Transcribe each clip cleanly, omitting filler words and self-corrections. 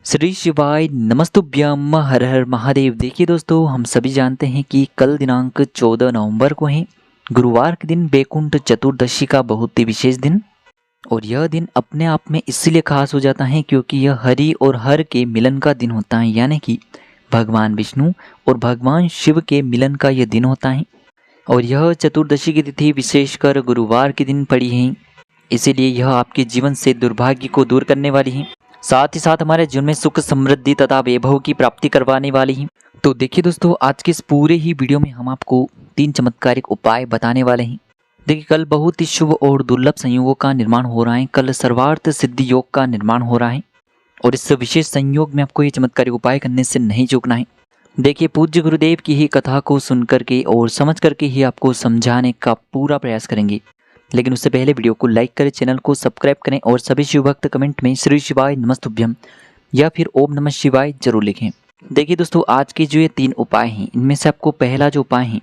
श्री शिवाय नमस्तुभ्यम हर हर महादेव। देखिए दोस्तों, हम सभी जानते हैं कि कल दिनांक 14 नवंबर को है गुरुवार के दिन बैकुंठ चतुर्दशी का बहुत ही विशेष दिन। और यह दिन अपने आप में इसलिए खास हो जाता है क्योंकि यह हरि और हर के मिलन का दिन होता है, यानी कि भगवान विष्णु और भगवान शिव के मिलन का यह दिन होता है। और यह चतुर्दशी की तिथि विशेषकर गुरुवार के दिन पड़ी है, इसीलिए यह आपके जीवन से दुर्भाग्य को दूर करने वाली है, साथ ही साथ हमारे जीवन में सुख समृद्धि तथा वैभव की प्राप्ति करवाने वाली है। तो देखिए दोस्तों, आज के इस पूरे ही वीडियो में हम आपको 3 चमत्कारिक उपाय बताने वाले हैं। देखिए, कल बहुत ही शुभ और दुर्लभ संयोगों का निर्माण हो रहा है। कल सर्वार्थ सिद्धि योग का निर्माण हो रहा है और इस विशेष संयोग में आपको ये चमत्कारिक उपाय करने से नहीं चूकना है। देखिए, पूज्य गुरुदेव की ही कथा को सुन करके और समझ करके ही आपको समझाने का पूरा प्रयास करेंगे। लेकिन उससे पहले वीडियो को लाइक करें, चैनल को सब्सक्राइब करें और सभी शिव भक्त कमेंट में श्री शिवाय नमस्तुभ्यम या फिर ओम नमः शिवाय जरूर लिखें। देखिए दोस्तों, आज के जो ये 3 उपाय हैं, इनमें से आपको पहला जो उपाय है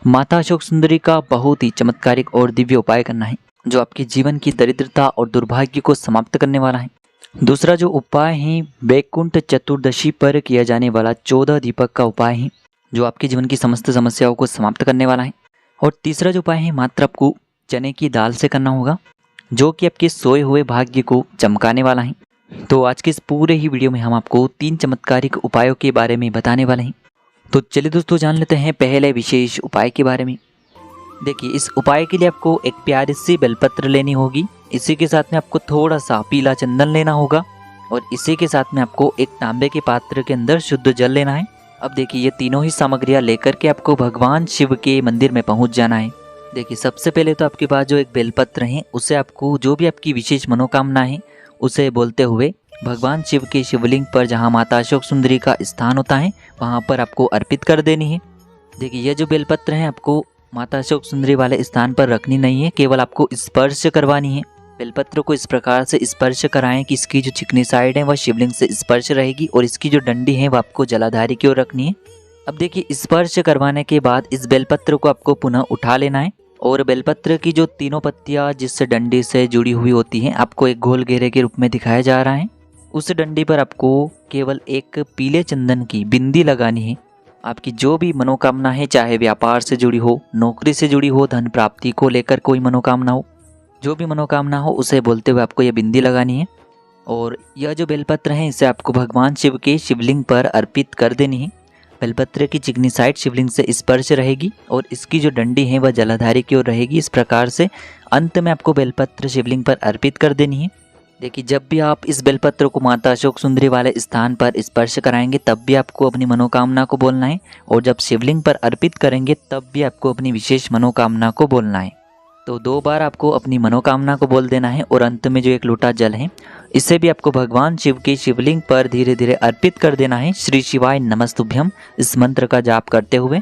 माता अशोक सुंदरी का बहुत ही चमत्कारिक और दिव्य उपाय करना है, जो आपके जीवन की दरिद्रता और दुर्भाग्य को समाप्त करने वाला है। दूसरा जो उपाय है बैकुंठ चतुर्दशी पर किया जाने वाला 14 दीपक का उपाय है, जो आपके जीवन की समस्त समस्याओं को समाप्त करने वाला है। और तीसरा जो उपाय है मात्र आपको चने की दाल से करना होगा, जो कि आपके सोए हुए भाग्य को चमकाने वाला है। तो आज के इस पूरे ही वीडियो में हम आपको 3 चमत्कारिक उपायों के बारे में बताने वाले हैं। तो चलिए दोस्तों, जान लेते हैं पहले विशेष उपाय के बारे में। देखिए, इस उपाय के लिए आपको एक प्यारी सी बेलपत्र लेनी होगी। इसी के साथ में आपको थोड़ा सा पीला चंदन लेना होगा और इसी के साथ में आपको एक तांबे के पात्र के अंदर शुद्ध जल लेना है। अब देखिए, ये तीनों ही सामग्रियां लेकर के आपको भगवान शिव के मंदिर में पहुंच जाना है। देखिए, सबसे पहले तो आपके पास जो एक बेलपत्र है, उसे आपको जो भी आपकी विशेष मनोकामना है उसे बोलते हुए भगवान शिव के शिवलिंग पर, जहां माता अशोक सुंदरी का स्थान होता है, वहां पर आपको अर्पित कर देनी है। देखिए, यह जो बेलपत्र है आपको माता अशोक सुंदरी वाले स्थान पर रखनी नहीं है, केवल आपको स्पर्श करवानी है। बेलपत्र को इस प्रकार से स्पर्श कराएं कि इसकी जो चिकनी साइड है वह शिवलिंग से स्पर्श रहेगी और इसकी जो डंडी है वह आपको जलाधारी की ओर रखनी है। अब देखिए, स्पर्श करवाने के बाद इस बेलपत्र को आपको पुनः उठा लेना है और बेलपत्र की जो तीनों पत्तियां जिस डंडी से जुड़ी हुई होती हैं, आपको एक गोल घेरे के रूप में दिखाया जा रहा है। उस डंडी पर आपको केवल एक पीले चंदन की बिंदी लगानी है। आपकी जो भी मनोकामना है, चाहे व्यापार से जुड़ी हो, नौकरी से जुड़ी हो, धन प्राप्ति को लेकर कोई मनोकामना हो, जो भी मनोकामना हो उसे बोलते हुए आपको यह बिंदी लगानी है। और यह जो बेलपत्र है इसे आपको भगवान शिव के शिवलिंग पर अर्पित कर देनी है। बेलपत्र की चिकनी साइड शिवलिंग से स्पर्श रहेगी और इसकी जो डंडी है वह जलाधारी की ओर रहेगी। इस प्रकार से अंत में आपको बेलपत्र शिवलिंग पर अर्पित कर देनी है। देखिए, जब भी आप इस बेलपत्र को माता अशोक सुंदरी वाले स्थान पर स्पर्श कराएंगे तब भी आपको अपनी मनोकामना को बोलना है, और जब शिवलिंग पर अर्पित करेंगे तब भी आपको अपनी विशेष मनोकामना को बोलना है। तो 2 बार आपको अपनी मनोकामना को बोल देना है और अंत में जो एक लोटा जल है इसे भी आपको भगवान शिव के शिवलिंग पर धीरे धीरे अर्पित कर देना है। श्री शिवाय नमस्तुभ्यम इस मंत्र का जाप करते हुए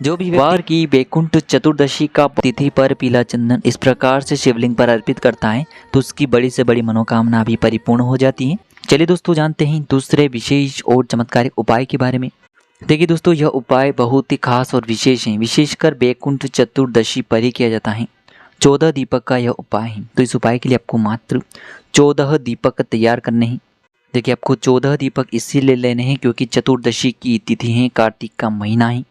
जो भी वार की बैकुंठ चतुर्दशी का तिथि पर पीला चंदन इस प्रकार से शिवलिंग पर अर्पित करता है तो उसकी बड़ी से बड़ी मनोकामना भी परिपूर्ण हो जाती है। चलिए दोस्तों, जानते हैं दूसरे विशेष और चमत्कारिक उपाय के बारे में। देखिए दोस्तों, यह उपाय बहुत ही खास और विशेष है, विशेषकर बैकुंठ चतुर्दशी पर ही किया जाता है। 14 दीपक का यह उपाय है। तो इस उपाय के लिए आपको मात्र 14 दीपक तैयार करने हैं। देखिए, आपको 14 दीपक इसीलिए लेने हैं क्योंकि चतुर्दशी की तिथि है, कार्तिक का महीना है।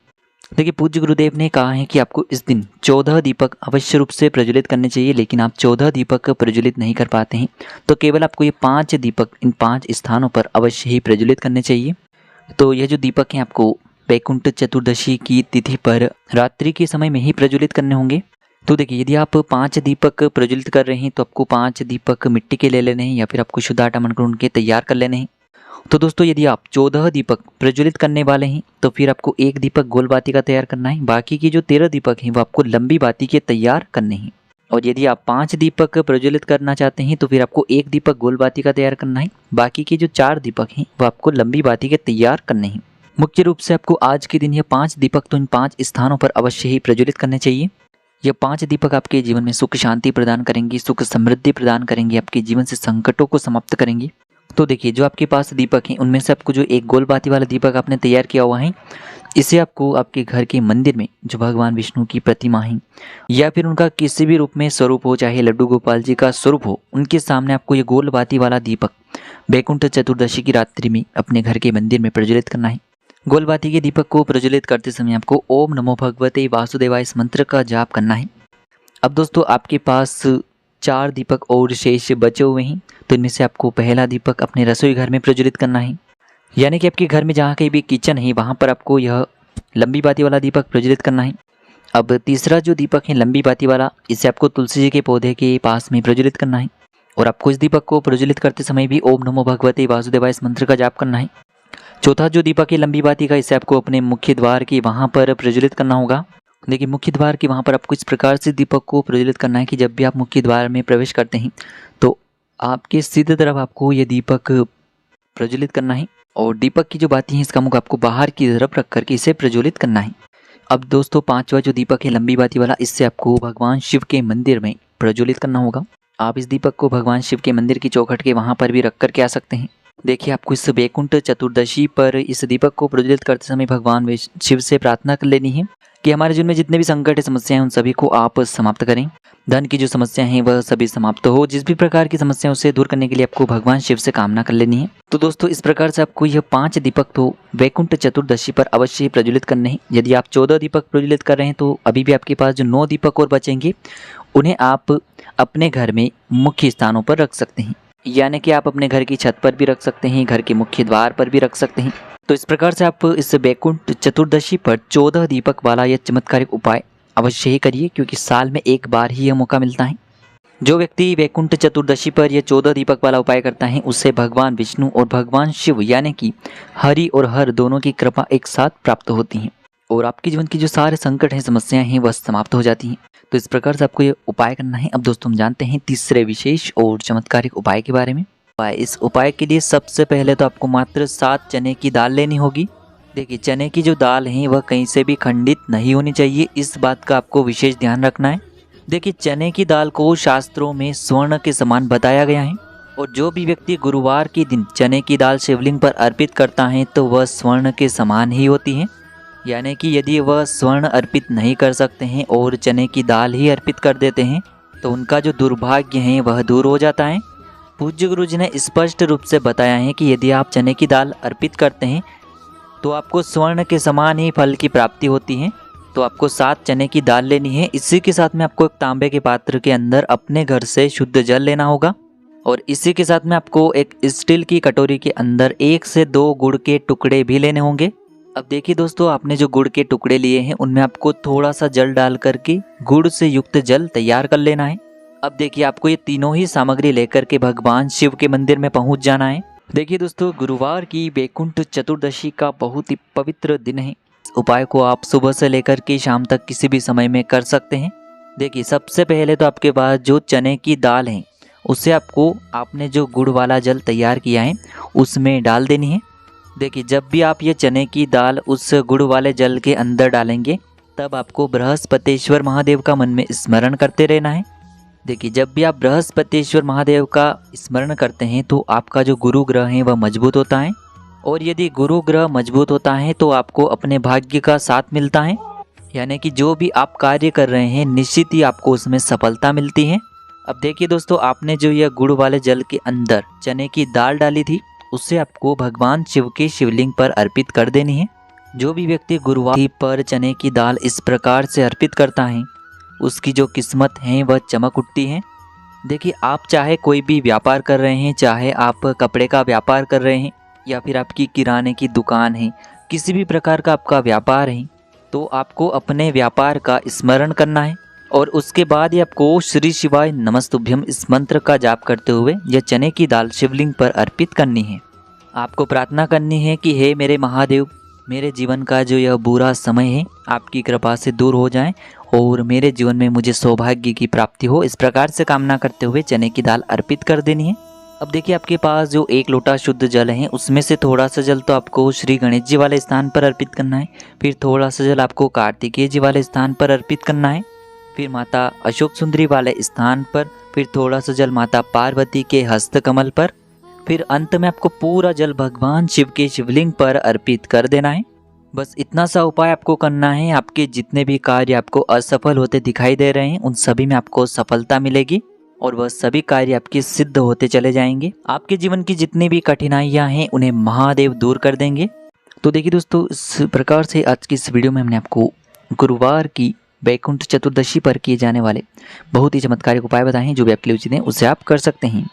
देखिए, पूज्य गुरुदेव ने कहा है कि आपको इस दिन 14 दीपक अवश्य रूप से प्रज्वलित करने चाहिए, लेकिन आप 14 दीपक प्रज्वलित नहीं कर पाते हैं तो केवल आपको ये 5 दीपक इन 5 स्थानों पर अवश्य ही प्रज्वलित करने चाहिए। तो यह जो दीपक हैं आपको बैकुंठ चतुर्दशी की तिथि पर रात्रि के समय में ही प्रज्वलित करने होंगे। तो देखिए, यदि आप 5 दीपक प्रज्वलित कर रहे हैं तो आपको 5 दीपक मिट्टी के ले लेने हैं या फिर आपको शुद्ध आटा मंत्र उनके तैयार कर लेने हैं। तो दोस्तों, यदि आप 14 दीपक प्रज्वलित करने वाले हैं तो फिर आपको 1 दीपक गोल बाती का तैयार करना है। बाकी की जो 13 दीपक हैं वो आपको लंबी बाती के तैयार करने हैं। और यदि आप 5 दीपक प्रज्वलित करना चाहते हैं तो फिर आपको 1 दीपक गोल बाती का तैयार करना है। बाकी के जो 4 दीपक हैं वो आपको लंबी बाती के तैयार करने हैं। मुख्य रूप से आपको आज के दिन ये 5 दीपक तो इन 5 स्थानों पर अवश्य ही प्रज्वलित करने चाहिए। ये 5 दीपक आपके जीवन में सुख शांति प्रदान करेंगी, सुख समृद्धि प्रदान करेंगी, आपके जीवन से संकटों को समाप्त करेंगी। तो देखिए, जो आपके पास दीपक हैं उनमें से आपको जो एक गोल बाती वाला दीपक आपने तैयार किया हुआ है, इसे आपको आपके घर के मंदिर में जो भगवान विष्णु की प्रतिमा है या फिर उनका किसी भी रूप में स्वरूप हो, चाहे लड्डू गोपाल जी का स्वरूप हो, उनके सामने आपको ये गोल बाती वाला दीपक वैकुंठ चतुर्दशी की रात्रि में अपने घर के मंदिर में प्रज्वलित करना है। गोल बाती के दीपक को प्रज्वलित करते समय आपको ओम नमो भगवते वासुदेवाय इस मंत्र का जाप करना है। अब दोस्तों आपके पास 4 दीपक और शेष बचे हुए हैं, तो इनमें से आपको पहला दीपक अपने रसोई घर में प्रज्वलित करना है, यानी कि आपके घर में जहाँ कहीं भी किचन है वहाँ पर आपको यह लंबी बाती वाला दीपक प्रज्वलित करना है। अब तीसरा जो दीपक है लंबी बाती वाला, इसे आपको तुलसी जी के पौधे के पास में प्रज्वलित करना है और आपको इस दीपक को प्रज्वलित करते समय भी ओम नमो भगवते वासुदेवाय इस मंत्र का जाप करना है। चौथा जो दीपक है लंबी बाती का, इसे आपको अपने मुख्य द्वार के वहाँ पर प्रज्वलित करना होगा। देखिए मुख्य द्वार के वहाँ पर आपको इस प्रकार से दीपक को प्रज्वलित करना है कि जब भी आप मुख्य द्वार में प्रवेश करते हैं तो आपके सीधे तरफ आपको ये दीपक प्रज्वलित करना है और दीपक की जो बाती है इसका मुख आपको बाहर की तरफ रख करके इसे प्रज्वलित करना है। अब दोस्तों 5वां जो दीपक है लंबी बाती वाला, इससे आपको भगवान शिव के मंदिर में प्रज्वलित करना होगा। आप इस दीपक को भगवान शिव के मंदिर की चौखट के वहाँ पर भी रख करके आ सकते हैं। देखिए आपको इस वैकुंठ चतुर्दशी पर इस दीपक को प्रज्वलित करते समय भगवान शिव से प्रार्थना कर लेनी है कि हमारे जीवन में जितने भी संकट समस्याएं हैं उन सभी को आप समाप्त करें। धन की जो समस्या है वह सभी समाप्त हो। जिस भी प्रकार की समस्या उसे दूर करने के लिए आपको भगवान शिव से कामना कर लेनी है। तो दोस्तों इस प्रकार से आपको यह 5 दीपक तो वैकुंठ चतुर्दशी पर अवश्य ही प्रज्वलित करने हैं। यदि आप 14 दीपक प्रज्वलित कर रहे हैं तो अभी भी आपके पास जो 9 दीपक और बचेंगे उन्हें आप अपने घर में मुख्य स्थानों पर रख सकते हैं, यानी कि आप अपने घर की छत पर भी रख सकते हैं, घर के मुख्य द्वार पर भी रख सकते हैं। तो इस प्रकार से आप इस वैकुंठ चतुर्दशी पर 14 दीपक वाला यह चमत्कारिक उपाय अवश्य ही करिए, क्योंकि साल में एक बार ही यह मौका मिलता है। जो व्यक्ति वैकुंठ चतुर्दशी पर यह 14 दीपक वाला उपाय करता है उससे भगवान विष्णु और भगवान शिव यानी कि हरि और हर दोनों की कृपा एक साथ प्राप्त होती है और आपके जीवन की जो सारे संकट हैं समस्याएं हैं वह समाप्त हो जाती हैं। तो इस प्रकार से आपको ये उपाय करना है। अब दोस्तों हम जानते हैं तीसरे विशेष और चमत्कारिक उपाय के बारे में। इस उपाय के लिए सबसे पहले तो आपको मात्र 7 चने की दाल लेनी होगी। देखिए चने की जो दाल है वह कहीं से भी खंडित नहीं होनी चाहिए, इस बात का आपको विशेष ध्यान रखना है। देखिए चने की दाल को शास्त्रों में स्वर्ण के समान बताया गया है और जो भी व्यक्ति गुरुवार के दिन चने की दाल शिवलिंग पर अर्पित करता है तो वह स्वर्ण के समान ही होती है। यानी कि यदि वह स्वर्ण अर्पित नहीं कर सकते हैं और चने की दाल ही अर्पित कर देते हैं तो उनका जो दुर्भाग्य है वह दूर हो जाता है। पूज्य गुरु जी ने स्पष्ट रूप से बताया है कि यदि आप चने की दाल अर्पित करते हैं तो आपको स्वर्ण के समान ही फल की प्राप्ति होती है। तो आपको 7 चने की दाल लेनी है। इसी के साथ में आपको एक तांबे के पात्र के अंदर अपने घर से शुद्ध जल लेना होगा और इसी के साथ में आपको एक स्टील की कटोरी के अंदर 1 से 2 गुड़ के टुकड़े भी लेने होंगे। अब देखिए दोस्तों, आपने जो गुड़ के टुकड़े लिए हैं उनमें आपको थोड़ा सा जल डाल करके गुड़ से युक्त जल तैयार कर लेना है। अब देखिए आपको ये तीनों ही सामग्री लेकर के भगवान शिव के मंदिर में पहुंच जाना है। देखिए दोस्तों, गुरुवार की वैकुंठ चतुर्दशी का बहुत ही पवित्र दिन है। इस उपाय को आप सुबह से लेकर के शाम तक किसी भी समय में कर सकते हैं। देखिए सबसे पहले तो आपके पास जो चने की दाल है उसे आपको आपने जो गुड़ वाला जल तैयार किया है उसमें डाल देनी है। देखिए जब भी आप ये चने की दाल उस गुड़ वाले जल के अंदर डालेंगे तब आपको बृहस्पतेश्वर महादेव का मन में स्मरण करते रहना है। देखिए जब भी आप बृहस्पतेश्वर महादेव का स्मरण करते हैं तो आपका जो गुरु ग्रह है वह मजबूत होता है और यदि गुरु ग्रह मजबूत होता है तो आपको अपने भाग्य का साथ मिलता है, यानी कि जो भी आप कार्य कर रहे हैं निश्चित ही आपको उसमें सफलता मिलती है। अब देखिए दोस्तों, आपने जो यह गुड़ वाले जल के अंदर चने की दाल डाली थी उससे आपको भगवान शिव के शिवलिंग पर अर्पित कर देनी है। जो भी व्यक्ति गुरुवार पर चने की दाल इस प्रकार से अर्पित करता है उसकी जो किस्मत है वह चमक उठती है। देखिए आप चाहे कोई भी व्यापार कर रहे हैं, चाहे आप कपड़े का व्यापार कर रहे हैं या फिर आपकी किराने की दुकान है, किसी भी प्रकार का आपका व्यापार है तो आपको अपने व्यापार का स्मरण करना है और उसके बाद ही आपको श्री शिवाय नमस्तुभ्यम इस मंत्र का जाप करते हुए यह चने की दाल शिवलिंग पर अर्पित करनी है। आपको प्रार्थना करनी है कि हे मेरे महादेव, मेरे जीवन का जो यह बुरा समय है आपकी कृपा से दूर हो जाए और मेरे जीवन में मुझे सौभाग्य की प्राप्ति हो। इस प्रकार से कामना करते हुए चने की दाल अर्पित कर देनी है। अब देखिए आपके पास जो 1 लोटा शुद्ध जल है उसमें से थोड़ा सा जल तो आपको श्री गणेश जी वाले स्थान पर अर्पित करना है, फिर थोड़ा सा जल आपको कार्तिकेय जी वाले स्थान पर अर्पित करना है, फिर माता अशोक सुंदरी वाले स्थान पर, फिर थोड़ा सा जल माता पार्वती के हस्त कमल पर, फिर अंत में आपको पूरा जल भगवान शिव के शिवलिंग पर अर्पित कर देना है। बस इतना सा उपाय आपको करना है। आपके जितने भी कार्य आपको असफल होते दिखाई दे रहे हैं उन सभी में आपको सफलता मिलेगी और वह सभी कार्य आपके सिद्ध होते चले जाएंगे। आपके जीवन की जितनी भी कठिनाइयां हैं उन्हें महादेव दूर कर देंगे। तो देखिए दोस्तों, इस प्रकार से आज की इस वीडियो में हमने आपको गुरुवार की वैकुंठ चतुर्दशी पर किए जाने वाले बहुत ही चमत्कारिक उपाय बताए हैं। जो भी आपके लिए उचित हैं उसे आप कर सकते हैं।